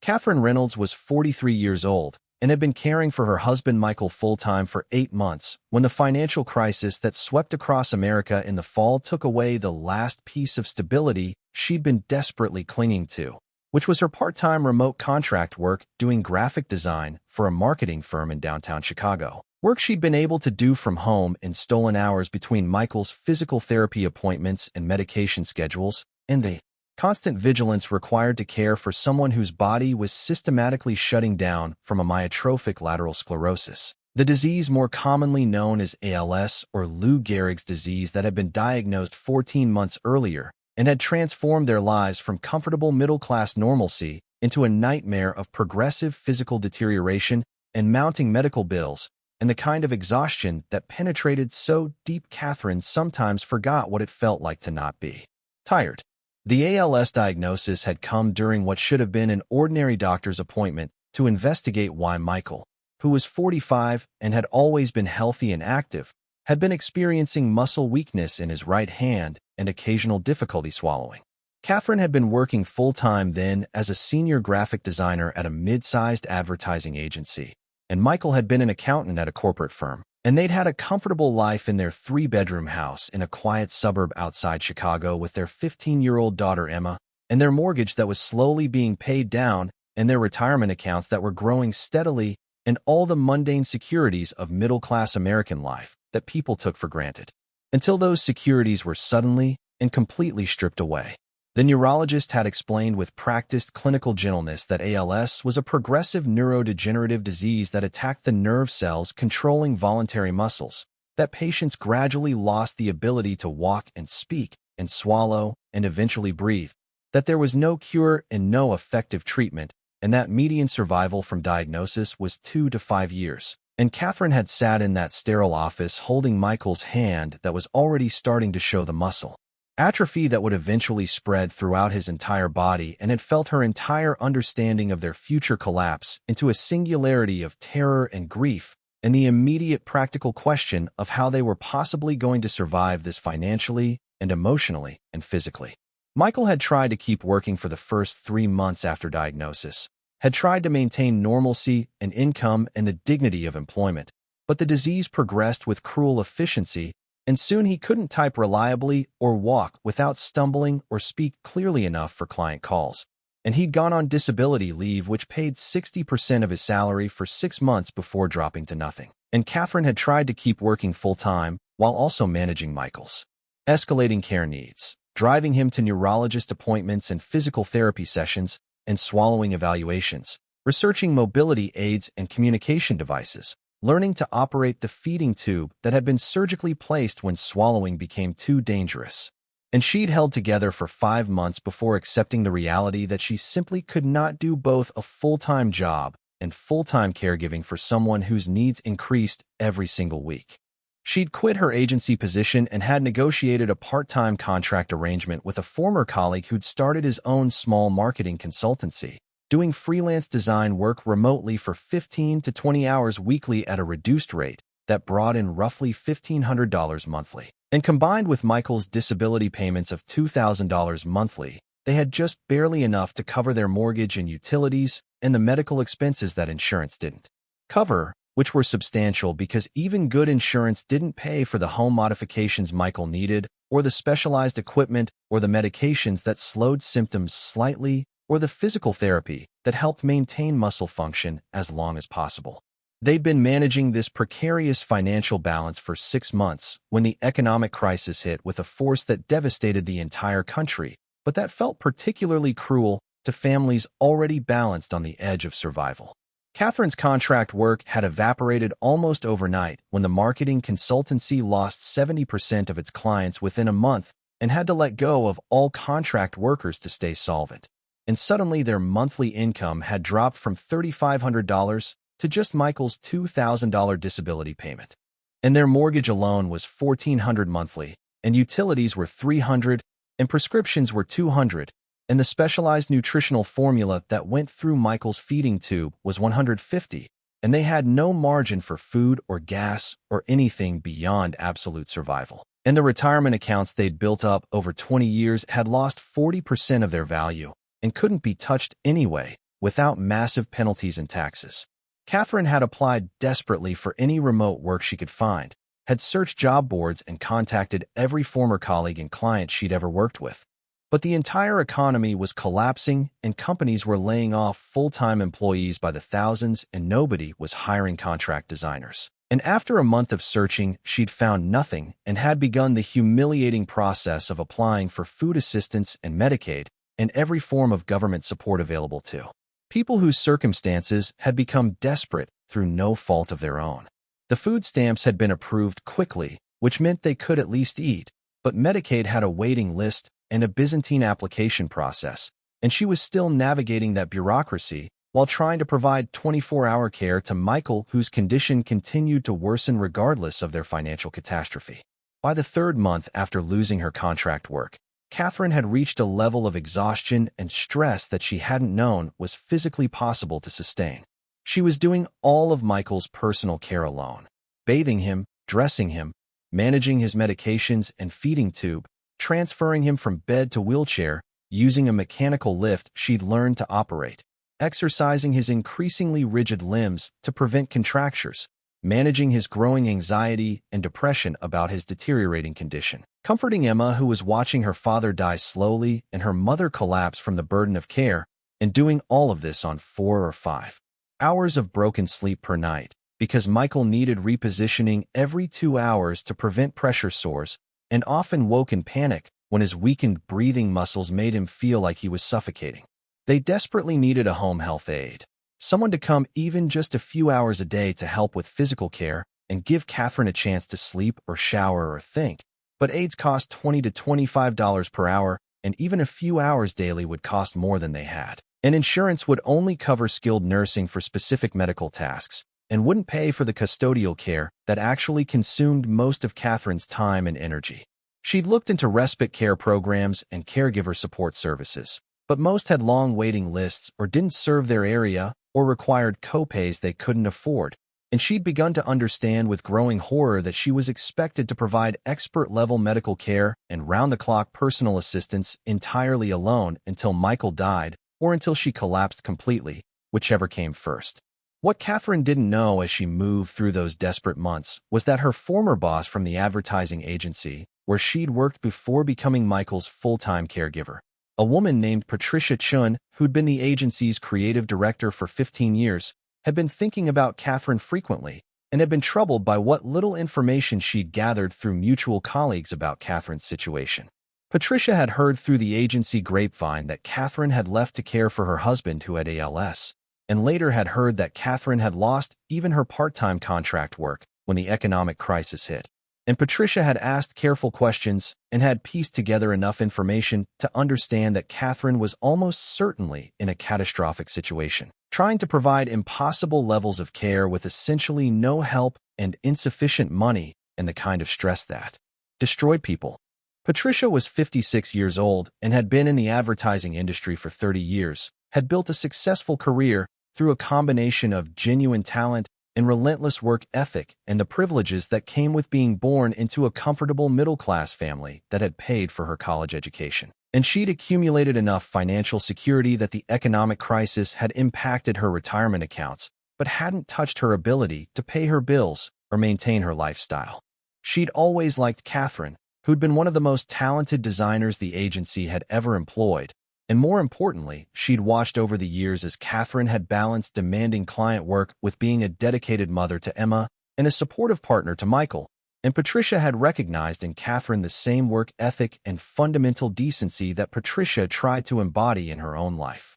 Catherine Reynolds was 43 years old and had been caring for her husband Michael full-time for 8 months when the financial crisis that swept across America in the fall took away the last piece of stability she'd been desperately clinging to, which was her part-time remote contract work doing graphic design for a marketing firm in downtown Chicago. Work she'd been able to do from home in stolen hours between Michael's physical therapy appointments and medication schedules, and the constant vigilance required to care for someone whose body was systematically shutting down from a myotrophic lateral sclerosis, the disease more commonly known as ALS or Lou Gehrig's disease that had been diagnosed 14 months earlier and had transformed their lives from comfortable middle-class normalcy into a nightmare of progressive physical deterioration and mounting medical bills, and the kind of exhaustion that penetrated so deep Catherine sometimes forgot what it felt like to not be tired. The ALS diagnosis had come during what should have been an ordinary doctor's appointment to investigate why Michael, who was 45 and had always been healthy and active, had been experiencing muscle weakness in his right hand and occasional difficulty swallowing. Catherine had been working full-time then as a senior graphic designer at a mid-sized advertising agency, and Michael had been an accountant at a corporate firm, and they'd had a comfortable life in their 3-bedroom house in a quiet suburb outside Chicago with their 15-year-old daughter Emma, and their mortgage that was slowly being paid down, and their retirement accounts that were growing steadily, and all the mundane securities of middle-class American life that people took for granted, until those securities were suddenly and completely stripped away. The neurologist had explained with practiced clinical gentleness that ALS was a progressive neurodegenerative disease that attacked the nerve cells controlling voluntary muscles, that patients gradually lost the ability to walk and speak and swallow and eventually breathe, that there was no cure and no effective treatment, and that median survival from diagnosis was 2 to 5 years. And Catherine had sat in that sterile office holding Michael's hand that was already starting to show the muscle atrophy that would eventually spread throughout his entire body, and had felt her entire understanding of their future collapse into a singularity of terror and grief, and the immediate practical question of how they were possibly going to survive this financially and emotionally and physically. Michael had tried to keep working for the first 3 months after diagnosis, had tried to maintain normalcy and income and the dignity of employment, but the disease progressed with cruel efficiency, and soon he couldn't type reliably or walk without stumbling or speak clearly enough for client calls. And he'd gone on disability leave, which paid 60% of his salary for 6 months before dropping to nothing. And Catherine had tried to keep working full-time while also managing Michael's escalating care needs, driving him to neurologist appointments and physical therapy sessions and swallowing evaluations, researching mobility aids and communication devices, learning to operate the feeding tube that had been surgically placed when swallowing became too dangerous. And she'd held together for 5 months before accepting the reality that she simply could not do both a full-time job and full-time caregiving for someone whose needs increased every single week. She'd quit her agency position and had negotiated a part-time contract arrangement with a former colleague who'd started his own small marketing consultancy, doing freelance design work remotely for 15 to 20 hours weekly at a reduced rate that brought in roughly $1,500 monthly. And combined with Michael's disability payments of $2,000 monthly, they had just barely enough to cover their mortgage and utilities and the medical expenses that insurance didn't cover, which were substantial because even good insurance didn't pay for the home modifications Michael needed, or the specialized equipment, or the medications that slowed symptoms slightly, or the physical therapy that helped maintain muscle function as long as possible. They'd been managing this precarious financial balance for 6 months when the economic crisis hit with a force that devastated the entire country, but that felt particularly cruel to families already balanced on the edge of survival. Catherine's contract work had evaporated almost overnight when the marketing consultancy lost 70% of its clients within a month and had to let go of all contract workers to stay solvent. And suddenly their monthly income had dropped from $3,500 to just Michael's $2,000 disability payment. And their mortgage alone was $1,400 monthly, and utilities were $300, and prescriptions were $200, and the specialized nutritional formula that went through Michael's feeding tube was $150, and they had no margin for food or gas or anything beyond absolute survival. And the retirement accounts they'd built up over 20 years had lost 40% of their value and couldn't be touched anyway, without massive penalties and taxes. Catherine had applied desperately for any remote work she could find, had searched job boards and contacted every former colleague and client she'd ever worked with. But the entire economy was collapsing and companies were laying off full-time employees by the thousands and nobody was hiring contract designers. And after a month of searching, she'd found nothing and had begun the humiliating process of applying for food assistance and Medicaid and every form of government support available to people whose circumstances had become desperate through no fault of their own. The food stamps had been approved quickly, which meant they could at least eat, but Medicaid had a waiting list and a Byzantine application process, and she was still navigating that bureaucracy while trying to provide 24-hour care to Michael, whose condition continued to worsen regardless of their financial catastrophe. By the third month after losing her contract work, Catherine had reached a level of exhaustion and stress that she hadn't known was physically possible to sustain. She was doing all of Michael's personal care alone, bathing him, dressing him, managing his medications and feeding tube, transferring him from bed to wheelchair, using a mechanical lift she'd learned to operate, exercising his increasingly rigid limbs to prevent contractures, managing his growing anxiety and depression about his deteriorating condition, comforting Emma, who was watching her father die slowly and her mother collapse from the burden of care, and doing all of this on 4 or 5 hours of broken sleep per night, because Michael needed repositioning every 2 hours to prevent pressure sores, and often woke in panic when his weakened breathing muscles made him feel like he was suffocating. They desperately needed a home health aide, someone to come even just a few hours a day to help with physical care and give Catherine a chance to sleep or shower or think. But aides cost $20 to $25 per hour, and even a few hours daily would cost more than they had. And insurance would only cover skilled nursing for specific medical tasks and wouldn't pay for the custodial care that actually consumed most of Catherine's time and energy. She'd looked into respite care programs and caregiver support services, but most had long waiting lists or didn't serve their area or required co-pays they couldn't afford, and she'd begun to understand with growing horror that she was expected to provide expert-level medical care and round-the-clock personal assistance entirely alone until Michael died or until she collapsed completely, whichever came first. What Catherine didn't know as she moved through those desperate months was that her former boss from the advertising agency, where she'd worked before becoming Michael's full-time caregiver, a woman named Patricia Chun, who'd been the agency's creative director for 15 years, had been thinking about Catherine frequently and had been troubled by what little information she'd gathered through mutual colleagues about Catherine's situation. Patricia had heard through the agency grapevine that Catherine had left to care for her husband who had ALS, and later had heard that Catherine had lost even her part-time contract work when the economic crisis hit. And Patricia had asked careful questions and had pieced together enough information to understand that Catherine was almost certainly in a catastrophic situation, trying to provide impossible levels of care with essentially no help and insufficient money and the kind of stress that destroyed people. Patricia was 56 years old and had been in the advertising industry for 30 years, had built a successful career through a combination of genuine talent and relentless work ethic and the privileges that came with being born into a comfortable middle-class family that had paid for her college education. And she'd accumulated enough financial security that the economic crisis had impacted her retirement accounts, but hadn't touched her ability to pay her bills or maintain her lifestyle. She'd always liked Catherine, who'd been one of the most talented designers the agency had ever employed, and more importantly, she'd watched over the years as Catherine had balanced demanding client work with being a dedicated mother to Emma and a supportive partner to Michael, and Patricia had recognized in Catherine the same work ethic and fundamental decency that Patricia tried to embody in her own life.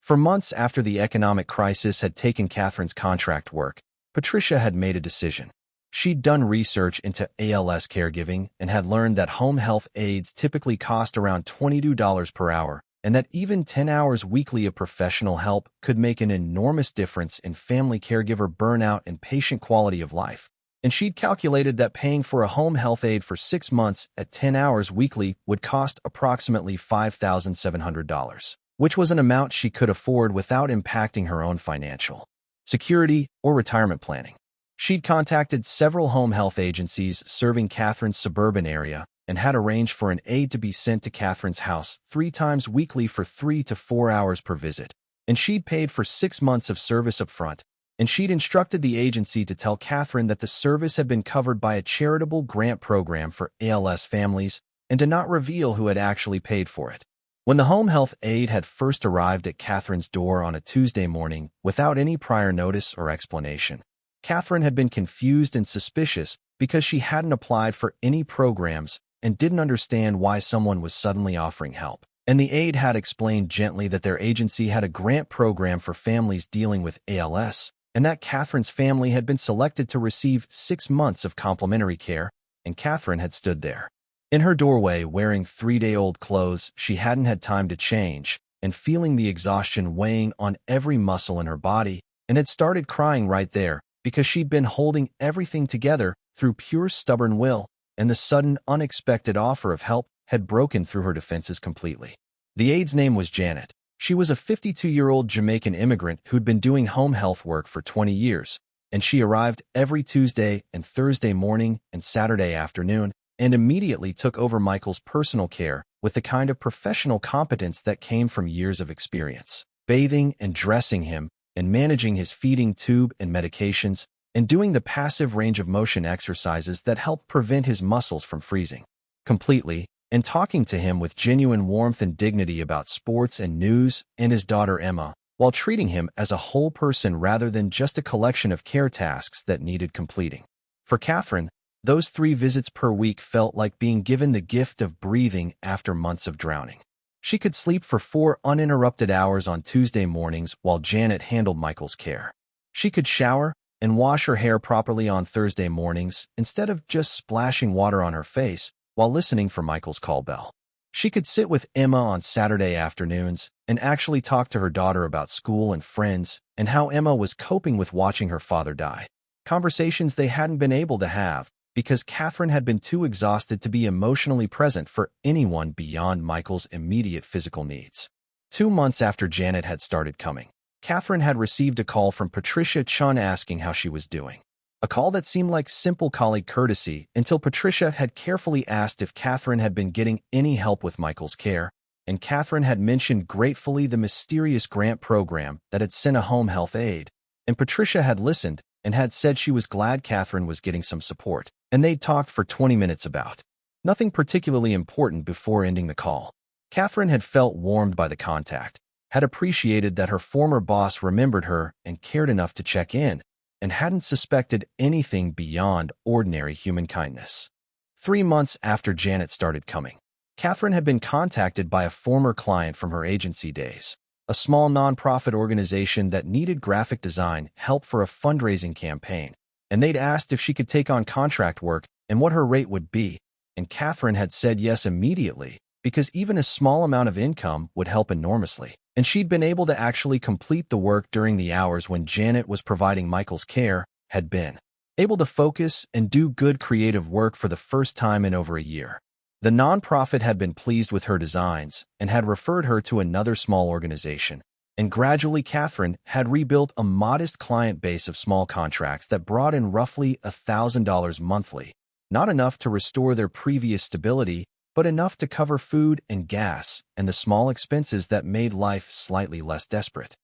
For months after the economic crisis had taken Catherine's contract work, Patricia had made a decision. She'd done research into ALS caregiving and had learned that home health aides typically cost around $22 per hour, and that even 10 hours weekly of professional help could make an enormous difference in family caregiver burnout and patient quality of life. And she'd calculated that paying for a home health aide for 6 months at 10 hours weekly would cost approximately $5,700, which was an amount she could afford without impacting her own financial security or retirement planning. She'd contacted several home health agencies serving Catherine's suburban area and had arranged for an aide to be sent to Catherine's house 3 times weekly for 3 to 4 hours per visit. and she'd paid for 6 months of service up front, and she'd instructed the agency to tell Catherine that the service had been covered by a charitable grant program for ALS families and to not reveal who had actually paid for it. When the home health aide had first arrived at Catherine's door on a Tuesday morning without any prior notice or explanation, Catherine had been confused and suspicious because she hadn't applied for any programs and didn't understand why someone was suddenly offering help. And the aide had explained gently that their agency had a grant program for families dealing with ALS, and that Catherine's family had been selected to receive 6 months of complimentary care, and Catherine had stood there in her doorway wearing 3-day-old clothes she hadn't had time to change, and feeling the exhaustion weighing on every muscle in her body, and had started crying right there because she'd been holding everything together through pure stubborn will, and the sudden, unexpected offer of help had broken through her defenses completely. The aide's name was Janet. She was a 52-year-old Jamaican immigrant who'd been doing home health work for 20 years, and she arrived every Tuesday and Thursday morning and Saturday afternoon and immediately took over Michael's personal care with the kind of professional competence that came from years of experience, bathing and dressing him and managing his feeding tube and medications and doing the passive range of motion exercises that helped prevent his muscles from freezing completely, and talking to him with genuine warmth and dignity about sports and news and his daughter Emma, while treating him as a whole person rather than just a collection of care tasks that needed completing. For Catherine, those 3 visits per week felt like being given the gift of breathing after months of drowning. She could sleep for 4 uninterrupted hours on Tuesday mornings while Janet handled Michael's care. She could shower and wash her hair properly on Thursday mornings instead of just splashing water on her face while listening for Michael's call bell. She could sit with Emma on Saturday afternoons and actually talk to her daughter about school and friends and how Emma was coping with watching her father die. Conversations they hadn't been able to have because Catherine had been too exhausted to be emotionally present for anyone beyond Michael's immediate physical needs. 2 months after Janet had started coming, Catherine had received a call from Patricia Chun asking how she was doing. A call that seemed like simple colleague courtesy until Patricia had carefully asked if Catherine had been getting any help with Michael's care, and Catherine had mentioned gratefully the mysterious grant program that had sent a home health aide, and Patricia had listened and had said she was glad Catherine was getting some support, and they'd talked for 20 minutes about nothing particularly important before ending the call. Catherine had felt warmed by the contact, had appreciated that her former boss remembered her and cared enough to check in, and hadn't suspected anything beyond ordinary human kindness. 3 months after Janet started coming, Catherine had been contacted by a former client from her agency days, a small nonprofit organization that needed graphic design help for a fundraising campaign, and they'd asked if she could take on contract work and what her rate would be, and Catherine had said yes immediately because even a small amount of income would help enormously, and she'd been able to actually complete the work during the hours when Janet was providing Michael's care, had been able to focus and do good creative work for the first time in over a year. The nonprofit had been pleased with her designs and had referred her to another small organization, and gradually Catherine had rebuilt a modest client base of small contracts that brought in roughly $1,000 monthly, not enough to restore their previous stability, but enough to cover food and gas and the small expenses that made life slightly less desperate.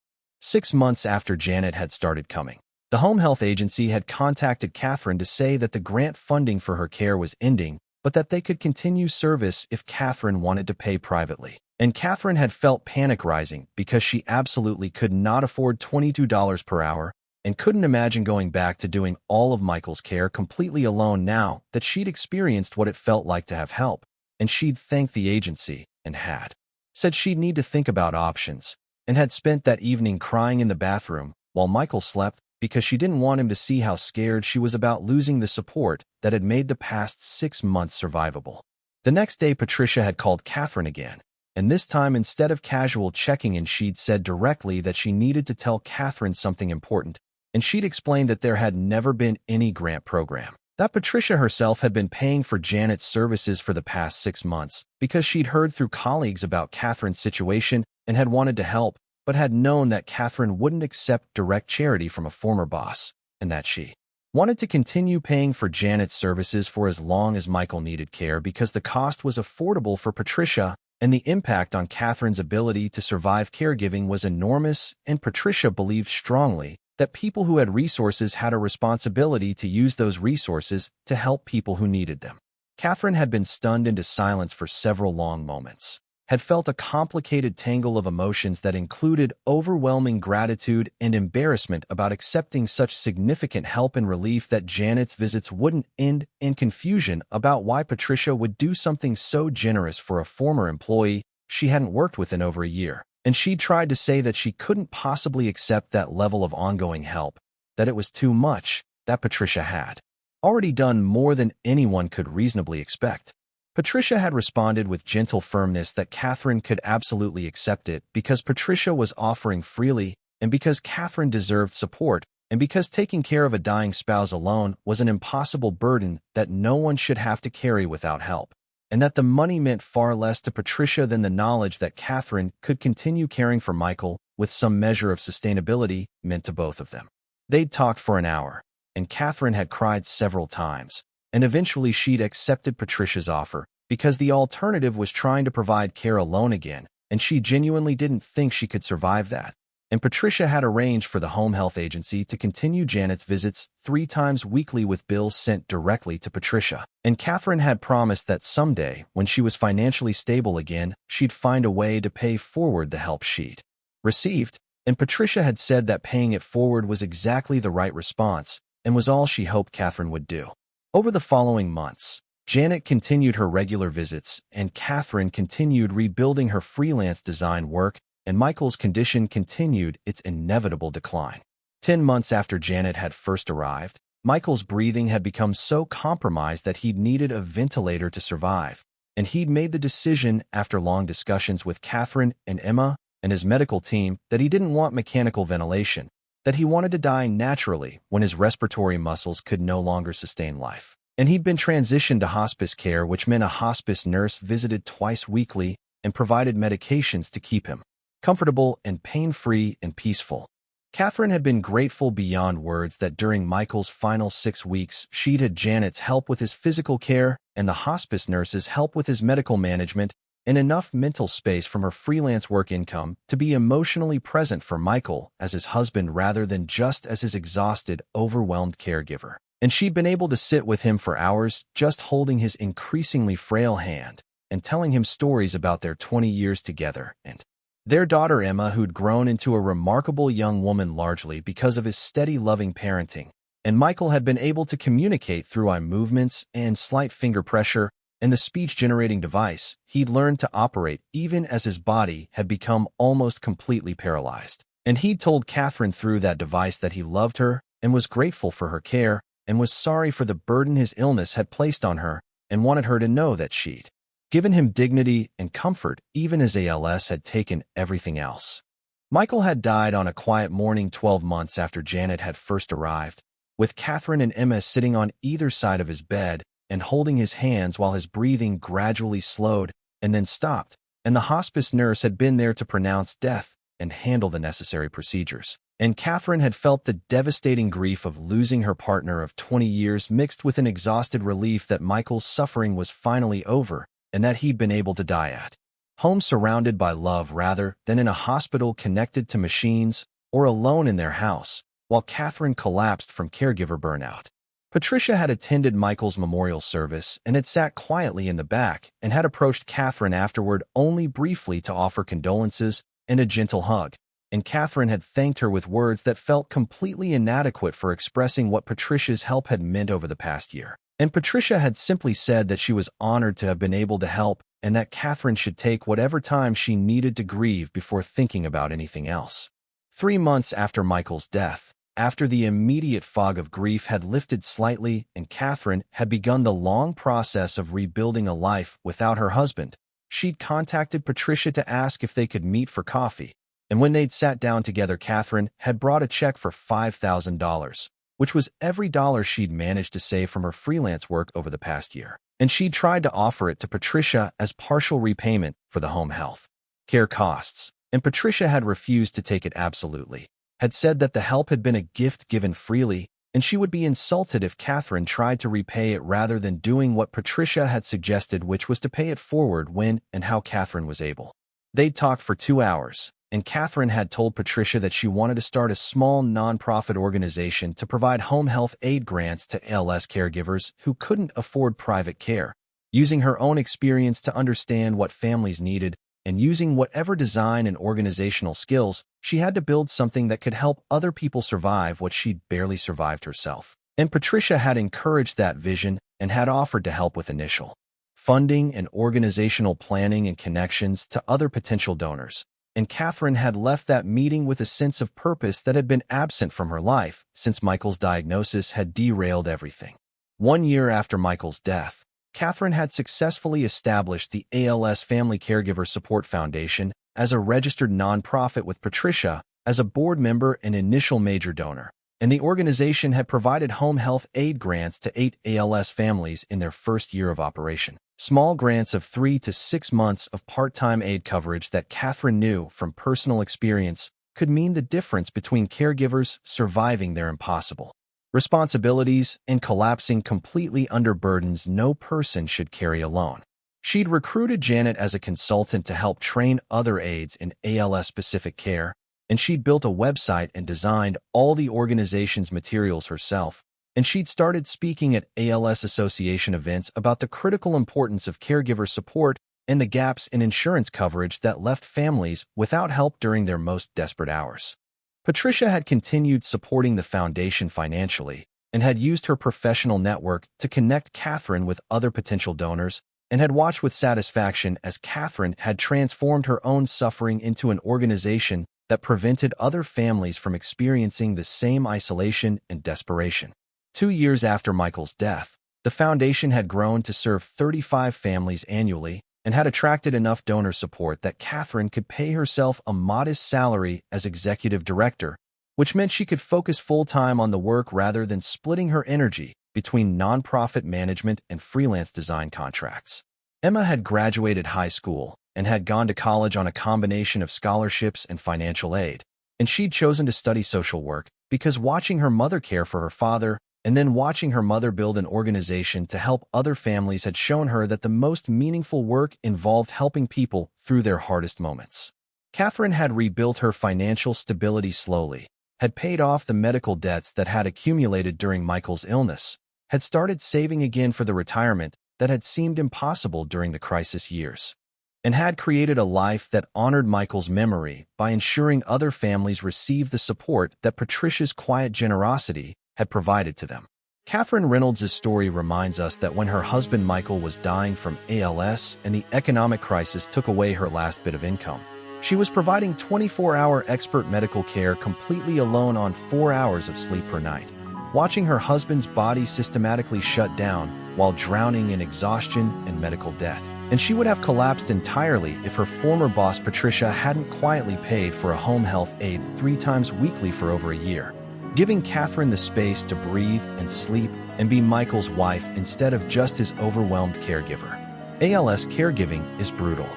6 months after Janet had started coming, the home health agency had contacted Catherine to say that the grant funding for her care was ending, but that they could continue service if Catherine wanted to pay privately. And Catherine had felt panic rising because she absolutely could not afford $22 per hour and couldn't imagine going back to doing all of Michael's care completely alone now that she'd experienced what it felt like to have help. And she'd thanked the agency and had said she'd need to think about options, and had spent that evening crying in the bathroom while Michael slept because she didn't want him to see how scared she was about losing the support that had made the past 6 months survivable. The next day, Patricia had called Catherine again, and this time instead of casual checking in, she'd said directly that she needed to tell Catherine something important, and she'd explained that there had never been any grant program, that Patricia herself had been paying for Janet's services for the past 6 months because she'd heard through colleagues about Catherine's situation and had wanted to help, but had known that Catherine wouldn't accept direct charity from a former boss, and that she wanted to continue paying for Janet's services for as long as Michael needed care because the cost was affordable for Patricia and the impact on Catherine's ability to survive caregiving was enormous, and Patricia believed strongly that people who had resources had a responsibility to use those resources to help people who needed them. Catherine had been stunned into silence for several long moments, had felt a complicated tangle of emotions that included overwhelming gratitude and embarrassment about accepting such significant help and relief that Janet's visits wouldn't end, in confusion about why Patricia would do something so generous for a former employee she hadn't worked with in over a year. And she tried to say that she couldn't possibly accept that level of ongoing help, that it was too much, that Patricia had already done more than anyone could reasonably expect. Patricia had responded with gentle firmness that Catherine could absolutely accept it because Patricia was offering freely, and because Catherine deserved support, and because taking care of a dying spouse alone was an impossible burden that no one should have to carry without help, and that the money meant far less to Patricia than the knowledge that Catherine could continue caring for Michael with some measure of sustainability meant to both of them. They'd talked for an hour, and Catherine had cried several times, and eventually she'd accepted Patricia's offer because the alternative was trying to provide care alone again, and she genuinely didn't think she could survive that. And Patricia had arranged for the home health agency to continue Janet's visits 3 times weekly with bills sent directly to Patricia. And Catherine had promised that someday, when she was financially stable again, she'd find a way to pay forward the help she'd received, and Patricia had said that paying it forward was exactly the right response and was all she hoped Catherine would do. Over the following months, Janet continued her regular visits, and Catherine continued rebuilding her freelance design work, and Michael's condition continued its inevitable decline. 10 months after Janet had first arrived, Michael's breathing had become so compromised that he'd needed a ventilator to survive, and he'd made the decision after long discussions with Catherine and Emma and his medical team that he didn't want mechanical ventilation, that he wanted to die naturally when his respiratory muscles could no longer sustain life. And he'd been transitioned to hospice care, which meant a hospice nurse visited twice weekly and provided medications to keep him comfortable and pain-free and peaceful. Catherine had been grateful beyond words that during Michael's final 6 weeks, she'd had Janet's help with his physical care and the hospice nurse's help with his medical management, and enough mental space from her freelance work income to be emotionally present for Michael as his husband rather than just as his exhausted, overwhelmed caregiver. And she'd been able to sit with him for hours, just holding his increasingly frail hand and telling him stories about their 20 years together and their daughter Emma, who'd grown into a remarkable young woman largely because of his steady, loving parenting. And Michael had been able to communicate through eye movements and slight finger pressure and the speech-generating device he'd learned to operate even as his body had become almost completely paralyzed. And he'd told Catherine through that device that he loved her and was grateful for her care and was sorry for the burden his illness had placed on her and wanted her to know that she'd given him dignity and comfort even as ALS had taken everything else. Michael had died on a quiet morning 12 months after Janet had first arrived, with Catherine and Emma sitting on either side of his bed and holding his hands while his breathing gradually slowed and then stopped, and the hospice nurse had been there to pronounce death and handle the necessary procedures. And Catherine had felt the devastating grief of losing her partner of 20 years mixed with an exhausted relief that Michael's suffering was finally over and that he'd been able to die at home surrounded by love rather than in a hospital connected to machines or alone in their house, while Catherine collapsed from caregiver burnout. Patricia had attended Michael's memorial service and had sat quietly in the back and had approached Catherine afterward only briefly to offer condolences and a gentle hug, and Catherine had thanked her with words that felt completely inadequate for expressing what Patricia's help had meant over the past year. And Patricia had simply said that she was honored to have been able to help and that Catherine should take whatever time she needed to grieve before thinking about anything else. 3 months after Michael's death, after the immediate fog of grief had lifted slightly and Catherine had begun the long process of rebuilding a life without her husband, she'd contacted Patricia to ask if they could meet for coffee. And when they'd sat down together, Catherine had brought a check for $5,000, which was every dollar she'd managed to save from her freelance work over the past year. And she'd tried to offer it to Patricia as partial repayment for the home health care costs. And Patricia had refused to take it absolutely, had said that the help had been a gift given freely, and she would be insulted if Catherine tried to repay it rather than doing what Patricia had suggested, which was to pay it forward when and how Catherine was able. They'd talked for 2 hours, and Catherine had told Patricia that she wanted to start a small nonprofit organization to provide home health aid grants to ALS caregivers who couldn't afford private care, using her own experience to understand what families needed, and using whatever design and organizational skills, she had to build something that could help other people survive what she'd barely survived herself. And Patricia had encouraged that vision and had offered to help with initial funding and organizational planning and connections to other potential donors. And Catherine had left that meeting with a sense of purpose that had been absent from her life since Michael's diagnosis had derailed everything. 1 year after Michael's death, Catherine had successfully established the ALS Family Caregiver Support Foundation as a registered nonprofit with Patricia as a board member and initial major donor, and the organization had provided home health aid grants to 8 ALS families in their first year of operation. Small grants of 3 to 6 months of part-time aid coverage that Catherine knew from personal experience could mean the difference between caregivers surviving their impossible responsibilities and collapsing completely under burdens no person should carry alone. She'd recruited Janet as a consultant to help train other aides in ALS-specific care, and she'd built a website and designed all the organization's materials herself, and she'd started speaking at ALS Association events about the critical importance of caregiver support and the gaps in insurance coverage that left families without help during their most desperate hours. Patricia had continued supporting the foundation financially and had used her professional network to connect Catherine with other potential donors, and had watched with satisfaction as Catherine had transformed her own suffering into an organization that prevented other families from experiencing the same isolation and desperation. 2 years after Michael's death, the foundation had grown to serve 35 families annually and had attracted enough donor support that Catherine could pay herself a modest salary as executive director, which meant she could focus full-time on the work rather than splitting her energy between nonprofit management and freelance design contracts. Emma had graduated high school and had gone to college on a combination of scholarships and financial aid, and she'd chosen to study social work because watching her mother care for her father and then watching her mother build an organization to help other families had shown her that the most meaningful work involved helping people through their hardest moments. Catherine had rebuilt her financial stability slowly, had paid off the medical debts that had accumulated during Michael's illness, had started saving again for the retirement that had seemed impossible during the crisis years, and had created a life that honored Michael's memory by ensuring other families received the support that Patricia's quiet generosity had provided to them. Catherine Reynolds' story reminds us that when her husband Michael was dying from ALS and the economic crisis took away her last bit of income, she was providing 24-hour expert medical care completely alone on 4 hours of sleep per night, watching her husband's body systematically shut down while drowning in exhaustion and medical debt. And she would have collapsed entirely if her former boss Patricia hadn't quietly paid for a home health aide 3 times weekly for over a year, giving Catherine the space to breathe and sleep and be Michael's wife instead of just his overwhelmed caregiver. ALS caregiving is brutal.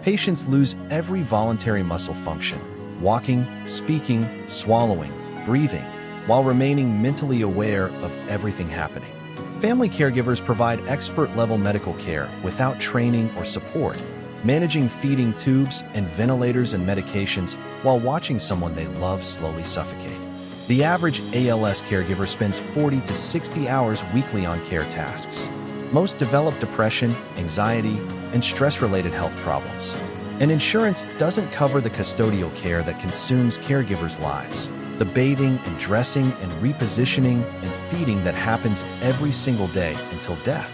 Patients lose every voluntary muscle function, walking, speaking, swallowing, breathing, while remaining mentally aware of everything happening. Family caregivers provide expert-level medical care without training or support, managing feeding tubes and ventilators and medications while watching someone they love slowly suffocate. The average ALS caregiver spends 40 to 60 hours weekly on care tasks. Most develop depression, anxiety, and stress-related health problems. And insurance doesn't cover the custodial care that consumes caregivers' lives, the bathing and dressing and repositioning and feeding that happens every single day until death.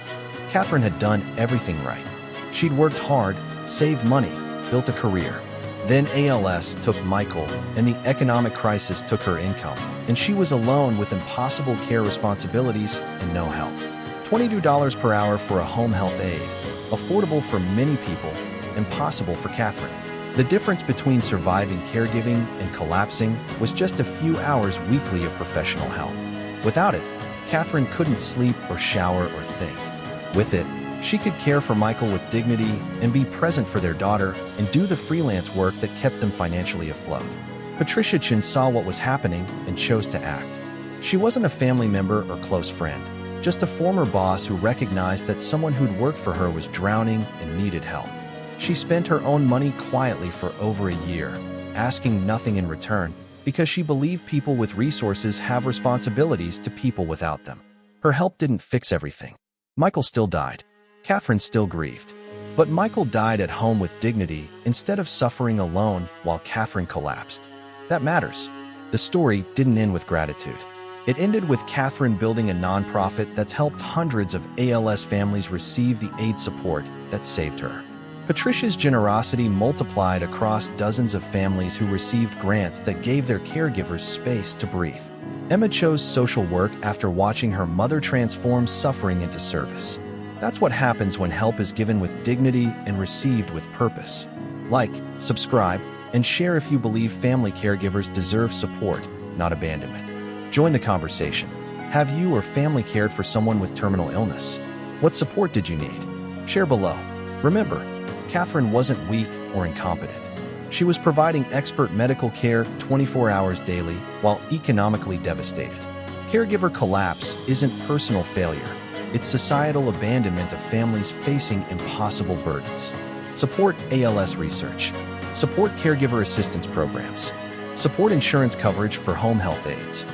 Catherine had done everything right. She'd worked hard, saved money, built a career. Then ALS took Michael, and the economic crisis took her income, and she was alone with impossible care responsibilities and no help. $22 per hour for a home health aide, affordable for many people, impossible for Catherine. The difference between surviving caregiving and collapsing was just a few hours weekly of professional help. Without it, Catherine couldn't sleep or shower or think. With it, she could care for Michael with dignity and be present for their daughter and do the freelance work that kept them financially afloat. Patricia Chin saw what was happening and chose to act. She wasn't a family member or close friend, just a former boss who recognized that someone who'd worked for her was drowning and needed help. She spent her own money quietly for over a year, asking nothing in return, because she believed people with resources have responsibilities to people without them. Her help didn't fix everything. Michael still died. Catherine still grieved. But Michael died at home with dignity instead of suffering alone while Catherine collapsed. That matters. The story didn't end with gratitude. It ended with Catherine building a nonprofit that's helped hundreds of ALS families receive the aid support that saved her. Patricia's generosity multiplied across dozens of families who received grants that gave their caregivers space to breathe. Emma chose social work after watching her mother transform suffering into service. That's what happens when help is given with dignity and received with purpose. Like, subscribe, and share if you believe family caregivers deserve support, not abandonment. Join the conversation. Have you or family cared for someone with terminal illness? What support did you need? Share below. Remember, Catherine wasn't weak or incompetent. She was providing expert medical care 24 hours daily while economically devastated. Caregiver collapse isn't personal failure. It's societal abandonment of families facing impossible burdens. Support ALS research. Support caregiver assistance programs. Support insurance coverage for home health aides.